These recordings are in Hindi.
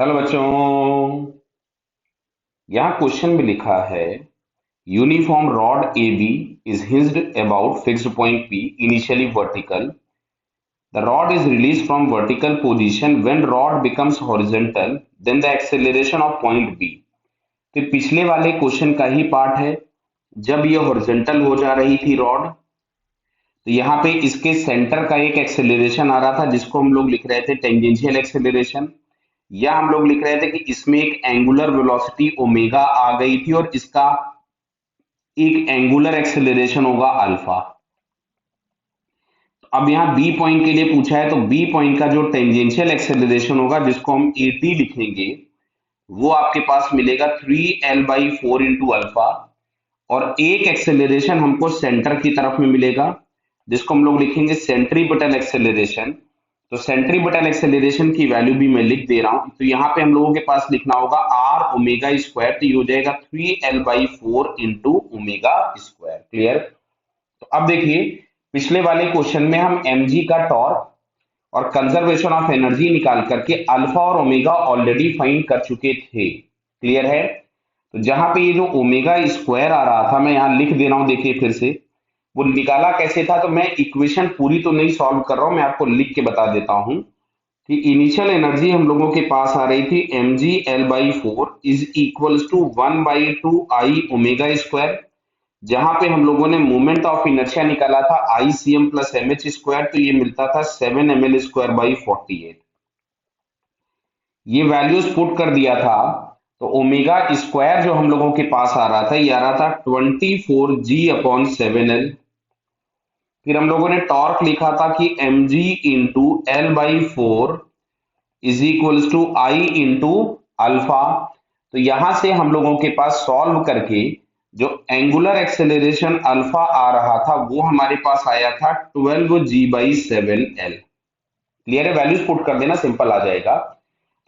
हेलो बच्चों। यहाँ क्वेश्चन में लिखा है uniform rod A B is hinged about fixed point P initially vertical. The rod is released from vertical position when rod becomes horizontal, then the acceleration of point b. तो पिछले वाले क्वेश्चन का ही पार्ट है. जब ये हॉरिजॉन्टल हो जा रही थी रॉड, तो यहाँ पे इसके सेंटर का एक एक्सेलरेशन आ रहा था जिसको हम लोग लिख रहे थे टेंजेंशियल एक्सेलरेशन, या हम लोग लिख रहे थे कि इसमें एक एंगुलर वेलोसिटी ओमेगा आ गई थी और इसका एक एंगुलर एक्सेलरेशन होगा अल्फा. तो अब यहाँ बी पॉइंट के लिए पूछा है, तो बी पॉइंट का जो टेंजेंशियल एक्सेलरेशन होगा जिसको हम ए टी लिखेंगे, वो आपके पास मिलेगा 3L/4 इंटू अल्फा. और एक एक्सेलरेशन हमको सेंटर की तरफ में मिलेगा जिसको हम लोग लिखेंगे सेंट्रीपिटल एक्सेलरेशन. तो सेंट्रीपिटल एक्सेलरेशन की वैल्यू भी मैं लिख दे रहा हूं. तो यहाँ पे हम लोगों के पास लिखना होगा आर ओमेगा स्क्वायर, तो ये हो जाएगा 3L/4 into omega square. Clear? तो अब देखिए, पिछले वाले क्वेश्चन में हम mg का टॉर्क और कंजर्वेशन ऑफ एनर्जी निकाल करके अल्फा और ओमेगा ऑलरेडी फाइंड कर चुके थे. क्लियर है? तो जहां पे ये जो ओमेगा स्क्वायर आ रहा था, मैं यहां लिख दे रहा हूं, देखिए फिर से. वो निकाला कैसे था, तो मैं इक्वेशन पूरी तो नहीं सॉल्व कर रहा हूं, मैं आपको लिख के बता देता हूं कि इनिशियल एनर्जी हम लोगों के पास आ रही थी mg/L/4 is equals to 1/2 I omega square. जहां पे हम लोगों ने मोमेंट ऑफ इनर्शिया निकाला था ICM प्लस MH स्क्वायर, तो ये मिलता था 7mL²/48. ये वैल्यूज पुट कर दिया था, तो ओमेगा स्क्वायर जो हम लोगों के पास आ रहा था, ये आ रहा था 24G/7L. फिर हम लोगों ने टॉर्क लिखा था कि mg/L/4 is equals to I into alpha. तो यहां से हम लोगों के पास सॉल्व करके जो एंगुलर एक्सेलरेशन अल्फा आ रहा था वो हमारे पास आया था 12G/7L. क्लियर है? वैल्यूज पुट कर देना, सिंपल आ जाएगा.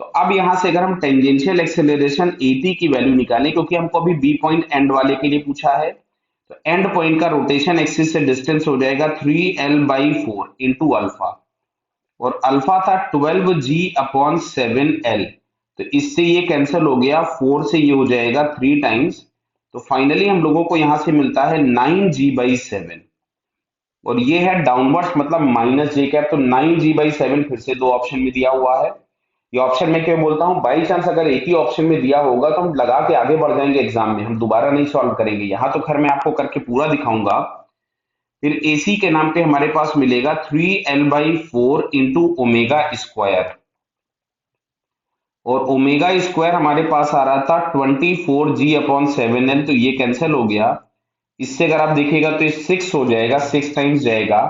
तो अब यहां से अगर हम टेंजेंशियल एक्सेलरेशन एटी की वैल्यू निकालें, क्योंकि हमको अभी बी पॉइंट एंड वाले के लिए पूछा है, तो एंड पॉइंट का रोटेशन एक्सिस से डिस्टेंस हो जाएगा 3L/4 इंटू अल्फा. और अल्फा था 12G/7L. तो इससे ये कैंसिल हो गया, 4 से ये हो जाएगा 3 टाइम्स. तो फाइनली हम लोगों को यहां से मिलता है 9G/7. और ये है डाउनवर्ड्स, मतलब माइनस जे कैप. तो 9G/7 फिर से दो ऑप्शन में दिया हुआ है. ये ऑप्शन में क्यों बोलता हूं, बाई चांस अगर एक ही ऑप्शन में दिया होगा तो हम लगा के आगे बढ़ जाएंगे एग्जाम में, हम दोबारा नहीं सॉल्व करेंगे. यहां तो खैर मैं आपको करके पूरा दिखाऊंगा. फिर एसी के नाम पे हमारे पास मिलेगा 3L/4 इंटू ओमेगा स्क्वायर. और ओमेगा स्क्वायर हमारे पास आ रहा था 24G/7L, तो ये कैंसिल हो गया. इससे अगर आप देखिएगा तो ये 6 हो जाएगा, 6 टाइम्स जाएगा,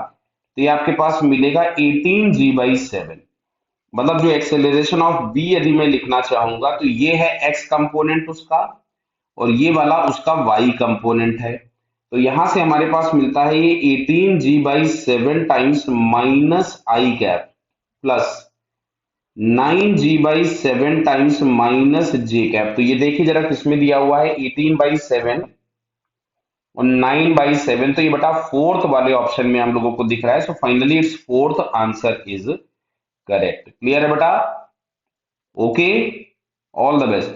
तो ये आपके पास मिलेगा 18G/7. मतलब जो एक्सेलरेशन ऑफ बी यदि मैं लिखना चाहूंगा, तो ये है एक्स कंपोनेंट उसका, और ये वाला उसका वाई कंपोनेंट है. तो यहां से हमारे पास मिलता है ये 18G/7 times minus i cap plus 9G/7 times minus j cap. तो ये देखिए जरा किसमें दिया हुआ है, 18/7 और 9/7, तो ये बटा फोर्थ वाले ऑप्शन में हम लोगों को दिख रहा है. So finally it's fourth answer is correct. Clear है बेटा? Okay, all the best.